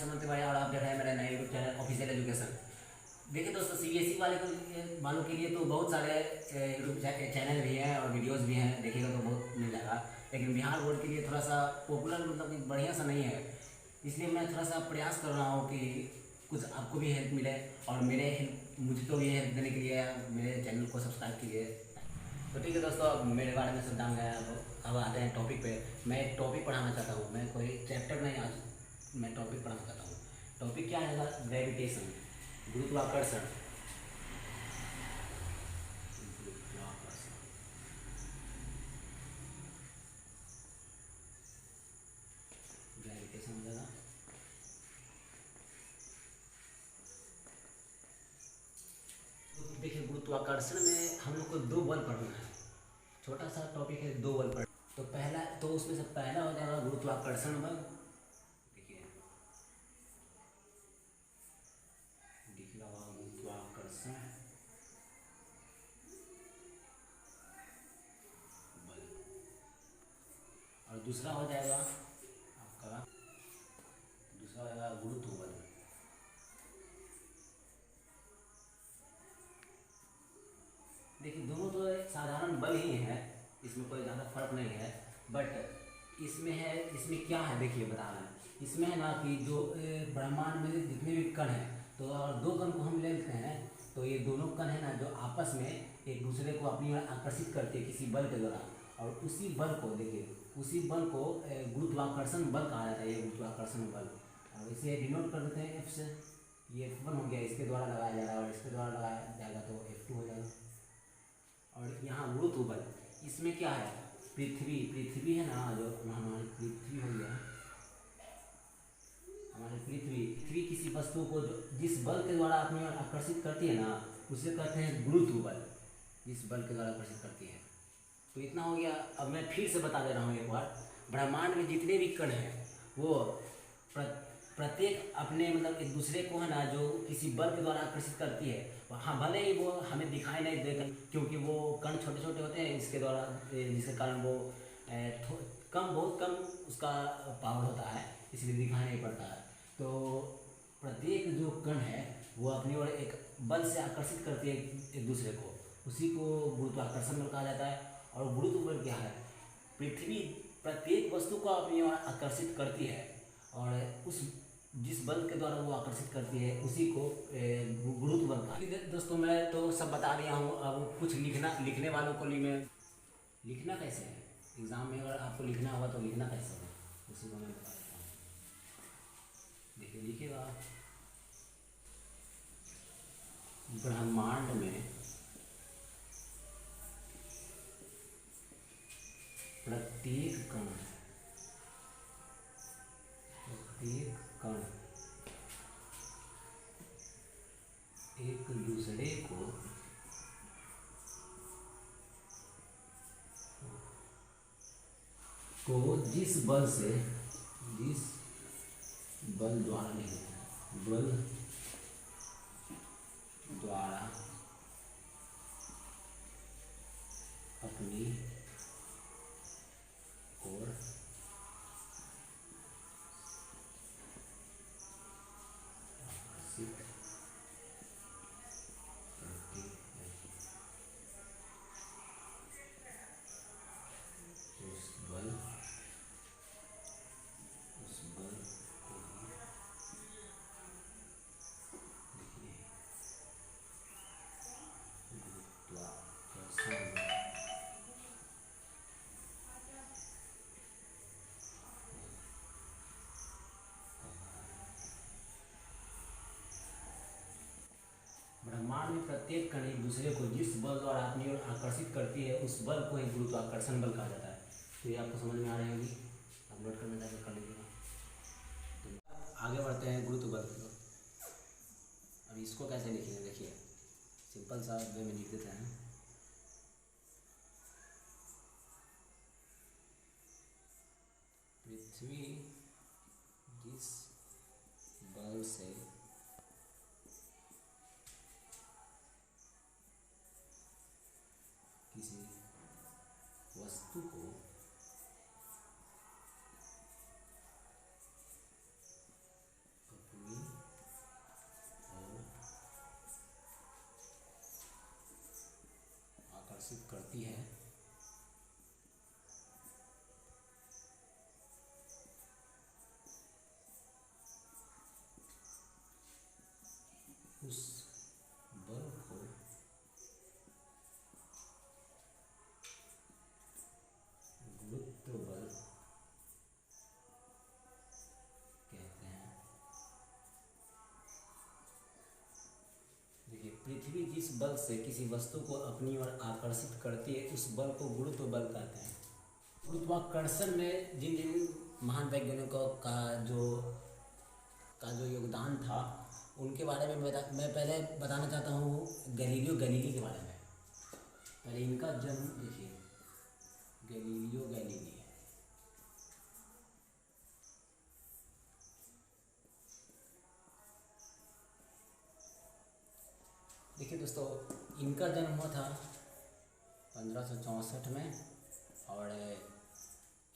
सुमंत भाई और आप देख रहे हैं मेरा नया यूट्यूब चैनल ऑफिशियल एजुकेशन। देखिए दोस्तों, सीबीएसई वालों के लिए तो बहुत सारे यूट्यूब चैनल भी हैं और वीडियोस भी हैं, देखिएगा तो बहुत मिल जाएगा। लेकिन बिहार बोर्ड के लिए थोड़ा सा पॉपुलर मतलब कि बढ़िया सा नहीं है, इसलिए मैं थोड़ा सा प्रयास कर रहा हूँ कि कुछ आपको भी हेल्प मिले और मुझे तो ये हेल्प देने के लिए मेरे चैनल को सब्सक्राइब कीजिए। तो ठीक है दोस्तों, अब मेरे बारे में सब जान गए। अब आते हैं टॉपिक पे। मैं एक टॉपिक पढ़ाना चाहता हूँ, मैं कोई चैप्टर नहीं, आज मैं टॉपिक पढ़ाना चाहता हूँ। टॉपिक क्या है? ग्रेविटेशन, गुरुत्वाकर्षण। गुरुत्वाकर्षण, ग्रेविटेशन हो जाएगा। तो देखिए, गुरुत्वाकर्षण में हम लोग को दो बल पढ़ना है। छोटा सा टॉपिक है, दो बल पढ़। तो पहला, तो उसमें से पहला हो जाएगा गुरुत्वाकर्षण बल। देखिए दिख रहा होगा गुरुत्वाकर्षण बल। और दूसरा हो जाएगा आपका, दूसरा हो जाएगा गुरुत्व बल। देखिए दोनों तो एक साधारण बल ही है, इसमें कोई ज़्यादा फर्क नहीं है। बट इसमें है, इसमें क्या है देखिए बता रहे हैं। इसमें है ना कि जो ब्रह्मांड में जितने भी कण हैं, तो और दो कण को हम ले लेते हैं, तो ये दोनों कण है ना जो आपस में एक दूसरे को अपनी ओर आकर्षित करते हैं किसी बल के द्वारा। और उसी बल को देखिए, उसी बल को गुरुत्वाकर्षण बल कहा जाता है, ये गुरुत्वाकर्षण बल। और इसे डिनोट कर देते हैं एफ से। ये F1 हो गया, इसके द्वारा लगाया जा रहा है, और इसके द्वारा लगाया जाएगा तो F2 हो जाएगा। और यहाँ गुरुत्व बल, इसमें क्या है? पृथ्वी है ना, जो हमारी पृथ्वी हो गया, हमारी पृथ्वी किसी वस्तु को जो जिस बल के द्वारा अपनी ओर आकर्षित करती है ना, उसे कहते हैं गुरुत्व बल, जिस बल के द्वारा आकर्षित करती है। तो इतना हो गया। अब मैं फिर से बता दे रहा हूँ एक बार। ब्रह्मांड में जितने भी कण हैं वो प्रत्येक अपने मतलब एक दूसरे को है ना जो किसी बल के द्वारा आकर्षित करती है। हाँ, भले ही वो हमें दिखाई नहीं देगा क्योंकि वो कण छोटे छोटे होते हैं, इसके द्वारा जिसके कारण वो बहुत कम उसका पावर होता है, इसलिए दिखाई नहीं पड़ता है। तो प्रत्येक जो कण है वो अपनी ओर एक बल से आकर्षित करती है एक दूसरे को, उसी को गुरुत्वाकर्षण बल कहा जाता है। और गुरुत्व बल क्या है? पृथ्वी प्रत्येक वस्तु को अपनी ओर आकर्षित करती है, और उस जिस बल के द्वारा वो आकर्षित करती है उसी को गुरुत्व बल कहा। दोस्तों, मैं तो सब बता दिया हूँ। अब कुछ लिखने वालों को लिए मैं लिखना कैसे है, एग्ज़ाम में अगर आपको लिखना होगा तो लिखना कैसे होगा, उसी को मैं बता देता हूँ। देखिए लिखिएगा, ब्रह्मांड में प्रत्येक कण एक दूसरे को जिस बल द्वारा नहीं होता, बल द्वारा अपनी ओर आकर्षित करती है, उस बल को ही लिखिए गुरुत्वाकर्षण बल। ब्रह्मांड में प्रत्येक कण एक दूसरे को जिस बल द्वारा अपनी ओर आकर्षित करती है उस बल को ही गुरुत्वाकर्षण बल कहा जाता है। तो ये आपको समझ में आ रही होगी, आप नोट करना चाहेंगे कर लीजिएगा। तो आगे बढ़ते हैं गुरुत्व बल की ओर। अब इसको कैसे लिखेंगे, देखिए सिंपल सा वे में लिख देते हैं। पृथ्वी जिस बल से किसी वस्तु को पृथ्वी जिस बल से किसी वस्तु को अपनी ओर आकर्षित करती है उस बल को गुरुत्व बल कहते हैं। गुरुत्वाकर्षण में जिन जिन महान वैज्ञानिकों का जो योगदान था उनके बारे में मैं पहले बताना चाहता हूँ गैलीलियो गैलीली के बारे में। पहले इनका जन्म देखिए, गैलीलियो गैलीली। देखिए दोस्तों, इनका जन्म हुआ था 1564 में और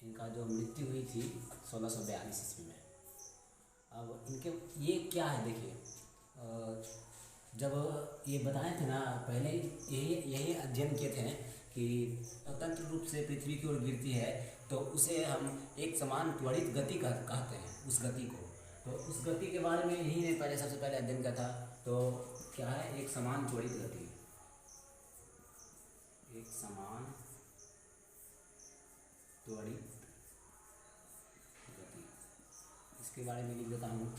इनका जो मृत्यु हुई थी 1642 ईस्वी में। अब इनके ये क्या है देखिए, जब ये बताए थे ना पहले, यही अध्ययन किए थे कि स्वतंत्र रूप से पृथ्वी की ओर गिरती है तो उसे हम एक समान त्वरित गति कहते हैं उस गति को। तो उस गति के बारे में यही ने पहले सबसे पहले अध्ययन किया था। तो क्या है, एक समान त्वरित गति, एक समान त्वरित गति, इसके बारे में लिख देता हूँ।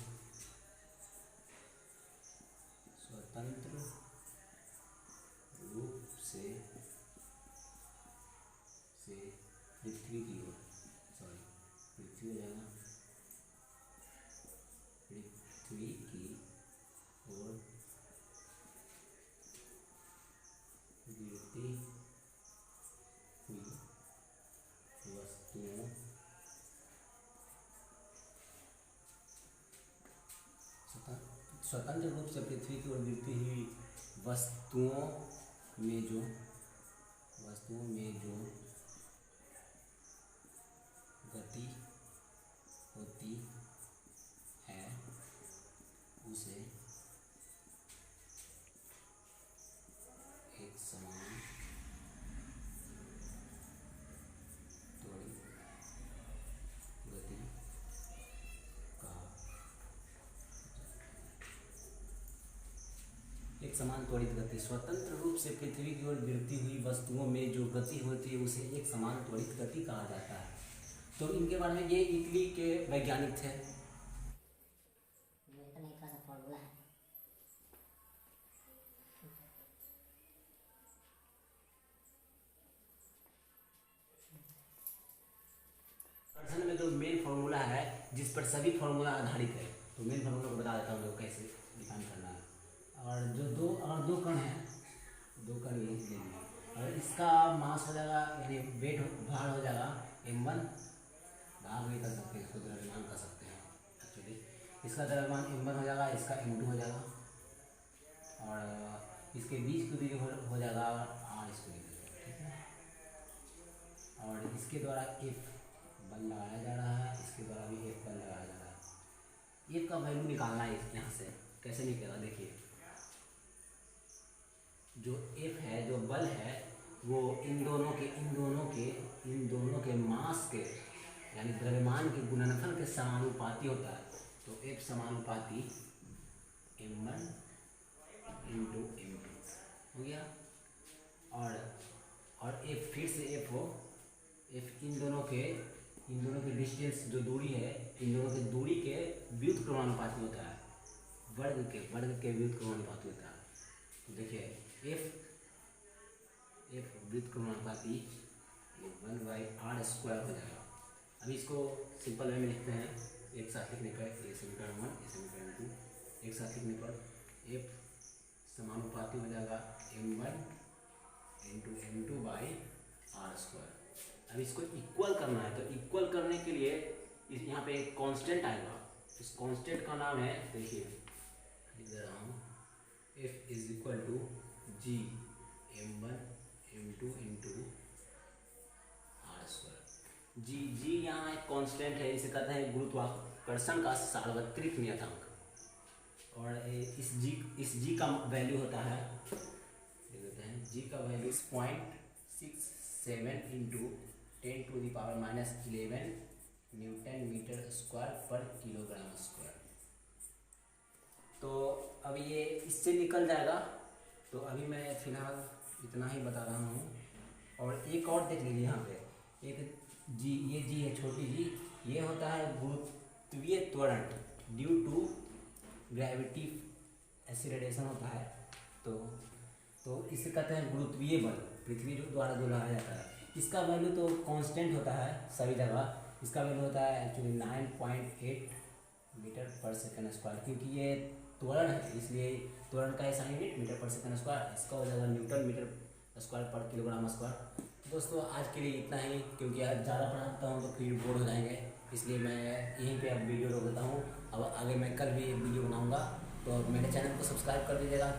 स्वतंत्र रूप से पृथ्वी की ओर, पृथ्वी हो जाएगा, पृथ्वी की ओर गिरती हुई वस्तुओं स्वतंत्र रूप से पृथ्वी की ओर गिरती हुई वस्तुओं में जो गति होती है उसे एक समान त्वरित गति कहा। एक समान त्वरित गति, स्वतंत्र रूप से पृथ्वी की ओर गिरती हुई वस्तुओं में जो गति होती है उसे एक समान त्वरित गति कहा जाता है। तो इनके बारे में, ये इटली के वैज्ञानिक थे। फॉर्मूला है। कर्षण में जो मेन फार्मूला है जिस पर सभी फार्मूला आधारित है, तो मेन फार्मूला को बता देता हूँ लोग कैसे डिफाइन करना है। और जो दो कण हैं, दो कण ये लेंगे और इसका मास हो जाएगा, यानी वेट भार हो जाएगा m1, भाग नहीं कर सकते, इसको द्रव्यमान कर सकते हैं एक्चुअली। इसका द्रव्यमान m1 हो जाएगा, इसका m2 हो जाएगा और इसके बीच की दूरी हो जाएगा r², ठीक है। और इसके द्वारा F बल लगाया जा रहा है, इसके द्वारा भी F बल लगाया जा रहा है। F का वैल्यू निकालना है यहाँ से, कैसे निकलेगा देखिए। जो F है, जो बल है, वो इन दोनों के मास के यानी द्रव्यमान के गुणनफल के समानुपाती होता है। तो F समानुपाती m1 इंटू m2 हो गया। और F फिर से F हो, F इन दोनों के डिस्टेंस, जो दूरी है, इन दोनों की दूरी के व्युत्क्रमानुपाती होता है, वर्ग के व्युत्क्रमानुपाती होता है। तो देखिए F व्युत्क्रमानुपाती 1/r² हो जाएगा। अभी इसको सिंपल वे में लिखते हैं, एक साथ लिखने पर, ये समीकरण 1, ये समीकरण 2, एक साथ लिखने पर F समानुपाती हो जाएगा m1 इंटू m2/r²। अब इसको इक्वल करना है, तो इक्वल करने के लिए यहाँ पे एक कांस्टेंट आएगा, इस कांस्टेंट का नाम है, देखिए लिख दे रहा हूँ, F is equal to g m1 m2 into r²। G यहाँ एक कांस्टेंट है, इसे कहते हैं गुरुत्वाकर्षण का सार्वत्रिक नियतांक। और इस g का वैल्यू होता है, देख देते हैं, g का value 0.67 into 10⁻⁻11 newton metre square पर किलोग्राम स्क्वायर। तो अब ये इससे निकल जाएगा। तो अभी मैं फिलहाल इतना ही बता रहा हूँ। और एक और देख लीजिए यहाँ पे, एक जी, ये जी है छोटी जी, ये होता है गुरुत्वीय त्वरण ड्यू टू ग्रेविटी, एक्सीलरेशन होता है। तो इसे कहते हैं गुरुत्वीय बल, पृथ्वी द्वारा जो लगाया जाता है। इसका वैल्यू तो कांस्टेंट होता है सभी जगह। इसका वैल्यू होता है एक्चुअली 9.8 मीटर पर सेकंड स्क्वायर, क्योंकि ये त्वरण है इसलिए त्वरण का ऐसा यूनिट मीटर पर सेकंड स्क्वायर, इसका हो जाएगा न्यूटन मीटर स्क्वायर पर किलोग्राम स्क्वायर। दोस्तों आज के लिए इतना ही, क्योंकि आज ज़्यादा पढ़ाता हूँ तो फिर बोर हो जाएंगे, इसलिए मैं यहीं पे अब वीडियो रोक देता हूँ। अब आगे मैं कल भी एक वीडियो बनाऊँगा, तो मेरे चैनल को सब्सक्राइब कर दीजिएगा।